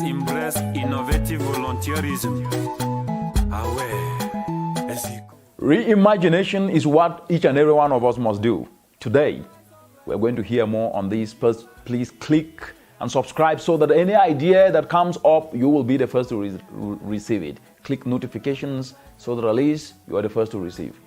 embrace innovative volunteerism. Reimagination is what each and every one of us must do. Today, we're going to hear more on this. First, please click and subscribe so that any idea that comes up, you will be the first to receive it. Click notifications so that at least you are the first to receive.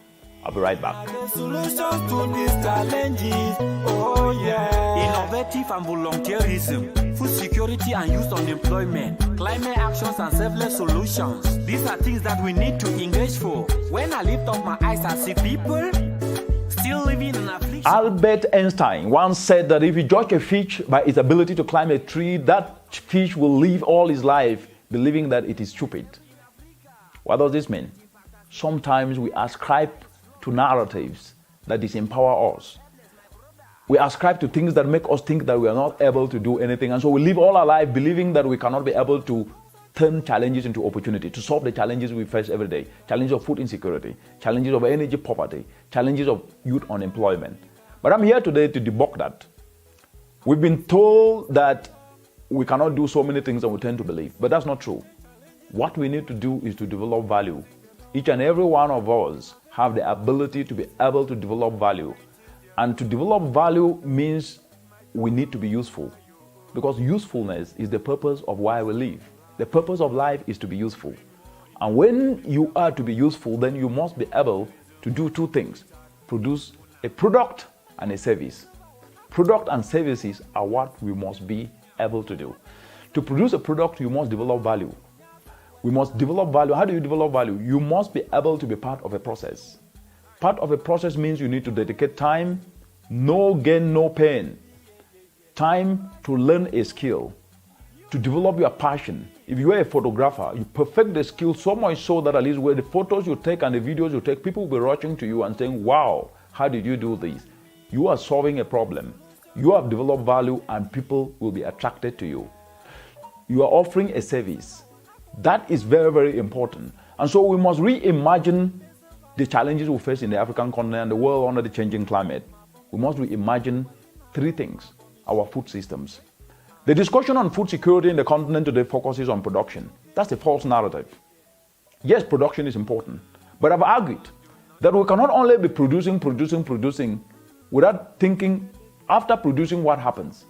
I'll be right back. Solutions to these challenges, oh yeah. Innovative and volunteerism, food security and youth unemployment, climate actions and selfless solutions. These are things that we need to engage for. When I lift up my eyes, I see people still living in affliction. Albert Einstein once said that if you judge a fish by its ability to climb a tree, that fish will live all his life believing that it is stupid. What does this mean? Sometimes we ascribe to narratives that disempower us. We ascribe to things that make us think that we are not able to do anything, and so we live all our life believing that we cannot be able to turn challenges into opportunity, to solve the challenges we face every day. Challenges of food insecurity, challenges of energy poverty, challenges of youth unemployment. But I'm here today to debunk that. We've been told that we cannot do so many things and we tend to believe, but that's not true. What we need to do is to develop value. Each and every one of us have the ability to be able to develop value. And to develop value means we need to be useful, because usefulness is the purpose of why we live. The purpose of life is to be useful. And when you are to be useful, then you must be able to do two things: produce a product and a service. Product and services are what we must be able to do. To produce a product, you must develop value. We must develop value. How do you develop value? You must be able to be part of a process. Part of a process means you need to dedicate time, no gain, no pain. Time to learn a skill, to develop your passion. If you are a photographer, you perfect the skill so much so that at least where the photos you take and the videos you take, people will be rushing to you and saying, wow, how did you do this? You are solving a problem. You have developed value and people will be attracted to you. You are offering a service. That is very, very important. And so we must reimagine the challenges we face in the African continent and the world under the changing climate. We must reimagine three things: our food systems. The discussion on food security in the continent today focuses on production. That's a false narrative. Yes, production is important, but I've argued that we cannot only be producing without thinking after producing what happens.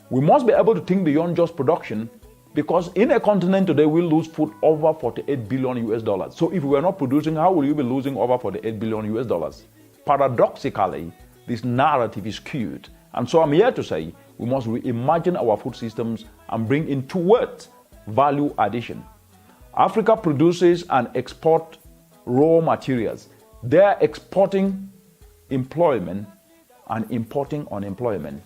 We must be able to think beyond just production, because in a continent today, we lose food over $48 billion US. So if we are not producing, how will you be losing over $48 billion US? Paradoxically, this narrative is skewed. And so I'm here to say we must reimagine our food systems and bring in two words: value addition. Africa produces and exports raw materials. They are exporting employment and importing unemployment.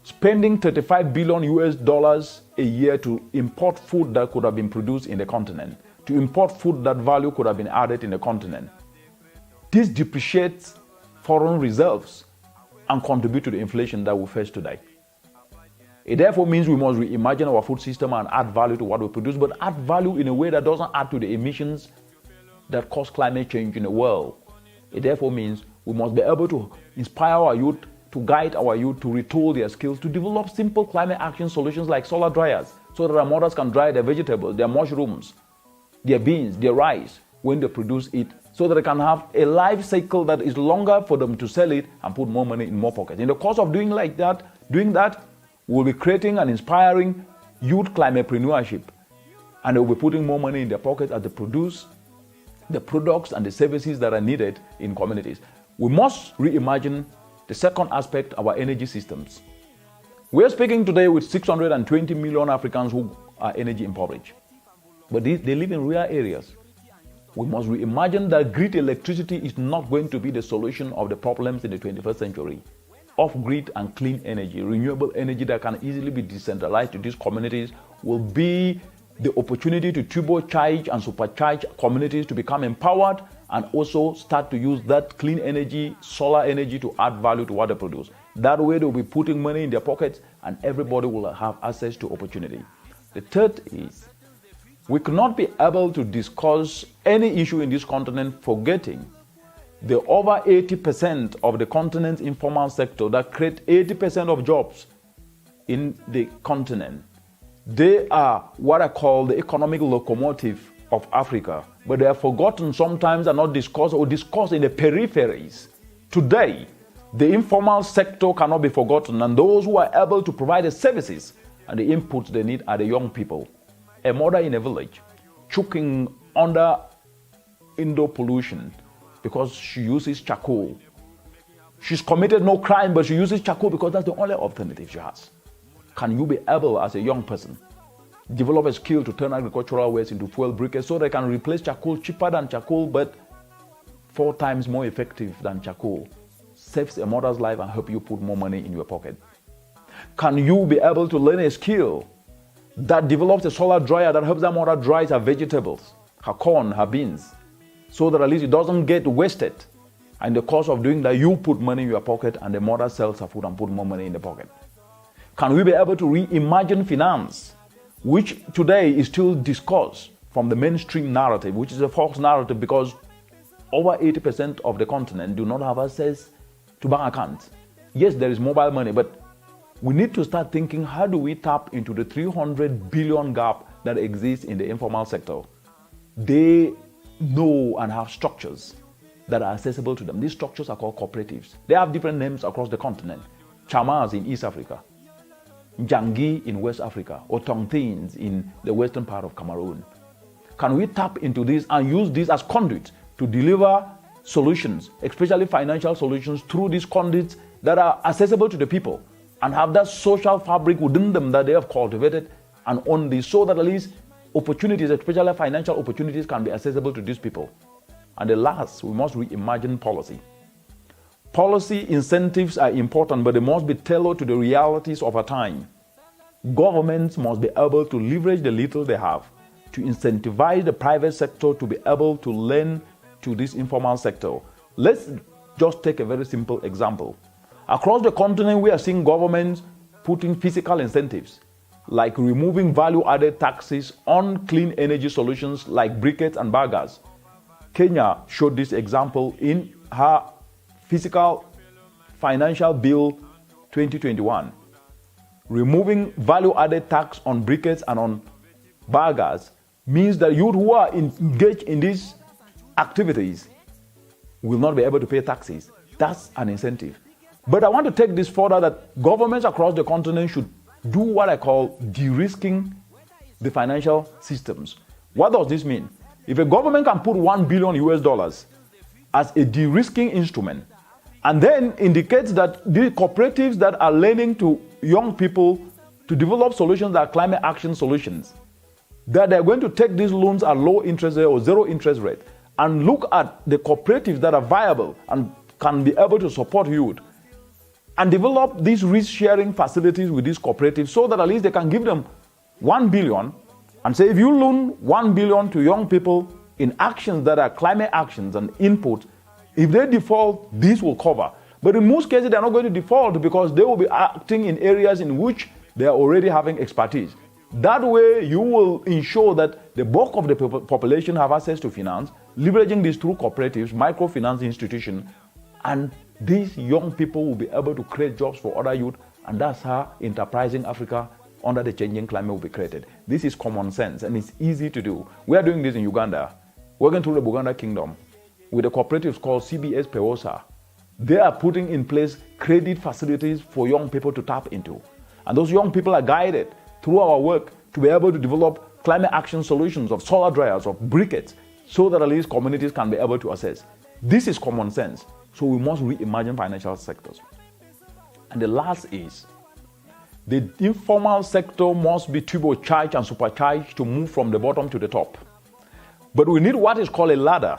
Spending $35 billion US a year to import food that could have been produced in the continent, to import food that value could have been added in the continent. This depreciates foreign reserves and contribute to the inflation that we face today. It therefore means we must reimagine our food system and add value to what we produce, but add value in a way that doesn't add to the emissions that cause climate change in the world. It therefore means we must be able to inspire our youth, to guide our youth to retool their skills, to develop simple climate action solutions like solar dryers, so that our mothers can dry their vegetables, their mushrooms, their beans, their rice when they produce it, so that they can have a life cycle that is longer for them to sell it and put more money in more pockets. In the course of doing that, we'll be creating and inspiring youth climatepreneurship, and they'll be putting more money in their pockets as they produce the products and the services that are needed in communities. We must reimagine the second aspect, our energy systems. We are speaking today with 620 million Africans who are energy impoverished, but they live in rural areas. We must reimagine that grid electricity is not going to be the solution of the problems in the 21st century. Off-grid and clean energy, renewable energy that can easily be decentralized to these communities, will be the opportunity to turbocharge and supercharge communities to become empowered and also start to use that clean energy, solar energy, to add value to what they produce. That way they'll be putting money in their pockets and everybody will have access to opportunity. The third is, we cannot be able to discuss any issue in this continent forgetting the over 80% of the continent's informal sector that create 80% of jobs in the continent. They are what I call the economic locomotive of Africa, but they are forgotten sometimes and not discussed or discussed in the peripheries. Today, the informal sector cannot be forgotten, and those who are able to provide the services and the inputs they need are the young people. A mother in a village choking under indoor pollution because she uses charcoal. She's committed no crime, but she uses charcoal because that's the only alternative she has. Can you be able, as a young person, develop a skill to turn agricultural waste into fuel briquettes so they can replace charcoal cheaper than charcoal, but 4 times more effective than charcoal, saves a mother's life and help you put more money in your pocket? Can you be able to learn a skill that develops a solar dryer that helps that mother dry her vegetables, her corn, her beans, so that at least it doesn't get wasted? And in the course of doing that, you put money in your pocket and the mother sells her food and put more money in the pocket. Can we be able to reimagine finance, which today is still discussed from the mainstream narrative, which is a false narrative because over 80% of the continent do not have access to bank accounts. Yes, there is mobile money, but we need to start thinking, how do we tap into the 300 billion gap that exists in the informal sector? They know and have structures that are accessible to them. These structures are called cooperatives. They have different names across the continent. Chamas in East Africa, Jangi in West Africa, or Tongtins in the western part of Cameroon. Can we tap into this and use this as conduits to deliver solutions, especially financial solutions, through these conduits that are accessible to the people and have that social fabric within them that they have cultivated and own this, so that at least opportunities, especially financial opportunities, can be accessible to these people? And the last, we must reimagine policy. Policy incentives are important, but they must be tailored to the realities of our time. Governments must be able to leverage the little they have to incentivize the private sector to be able to lend to this informal sector. Let's just take a very simple example. Across the continent, we are seeing governments putting physical incentives, like removing value-added taxes on clean energy solutions like briquettes and burgers. Kenya showed this example in her Fiscal Financial Bill 2021. Removing value-added tax on briquettes and on burgers means that youth who are engaged in these activities will not be able to pay taxes. That's an incentive. But I want to take this further, that governments across the continent should do what I call de-risking the financial systems. What does this mean? If a government can put $1 billion US as a de-risking instrument, and then indicates that the cooperatives that are lending to young people to develop solutions that are climate action solutions, that they're going to take these loans at low interest rate or zero interest rate, and look at the cooperatives that are viable and can be able to support youth, and develop these risk-sharing facilities with these cooperatives, so that at least they can give them $1 billion and say, if you loan $1 billion to young people in actions that are climate actions and input, if they default, this will cover. But in most cases, they're not going to default because they will be acting in areas in which they are already having expertise. That way, you will ensure that the bulk of the population have access to finance, leveraging these through cooperatives, microfinance institutions, and these young people will be able to create jobs for other youth, and that's how enterprising Africa under the changing climate will be created. This is common sense, and it's easy to do. We are doing this in Uganda, working through the Buganda Kingdom, with the cooperatives called CBS Pewosa. They are putting in place credit facilities for young people to tap into. And those young people are guided through our work to be able to develop climate action solutions of solar dryers, of briquettes, so that at least communities can be able to access. This is common sense. So we must reimagine financial sectors. And the last is, the informal sector must be turbocharged and supercharged to move from the bottom to the top. But we need what is called a ladder.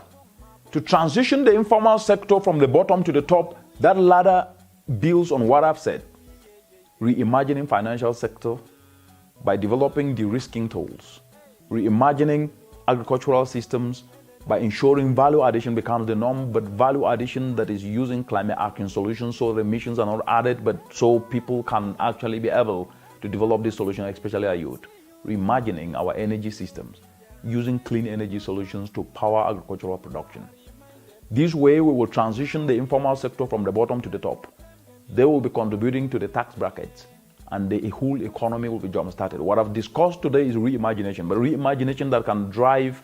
To transition the informal sector from the bottom to the top, that ladder builds on what I've said. Reimagining financial sector by developing de-risking tools. Reimagining agricultural systems by ensuring value addition becomes the norm, but value addition that is using climate action solutions so the emissions are not added, but so people can actually be able to develop this solution, especially our youth. Reimagining our energy systems, using clean energy solutions to power agricultural production. This way, we will transition the informal sector from the bottom to the top. They will be contributing to the tax brackets and the whole economy will be jump-started. What I've discussed today is reimagination, but reimagination that can drive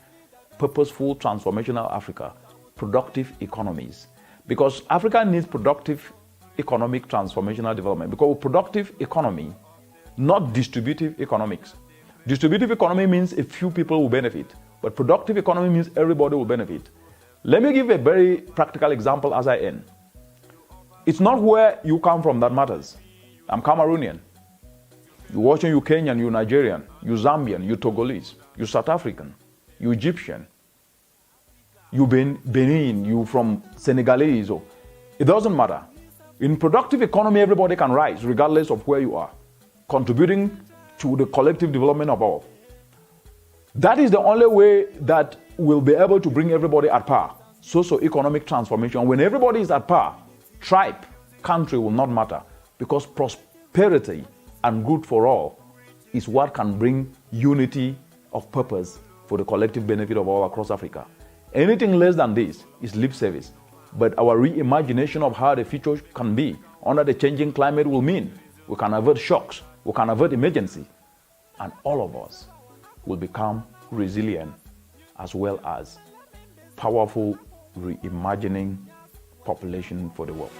purposeful, transformational Africa, productive economies. Because Africa needs productive economic transformational development. Because with productive economy, not distributive economics. Distributive economy means a few people will benefit, but productive economy means everybody will benefit. Let me give a very practical example as I end. It's not where you come from that matters. I'm Cameroonian. You're watching, you Kenyan, you Nigerian, you Zambian, you Togolese, you South African, you Egyptian, you Benin, you from Senegalese. It doesn't matter. In productive economy, everybody can rise regardless of where you are, contributing to the collective development of all. That is the only way that we'll be able to bring everybody at par. Socio-economic transformation. When everybody is at par, tribe, country will not matter, because prosperity and good for all is what can bring unity of purpose for the collective benefit of all across Africa. Anything less than this is lip service. But our reimagination of how the future can be under the changing climate will mean we can avert shocks, we can avert emergency, and all of us will become resilient as well as powerful reimagining population for the world.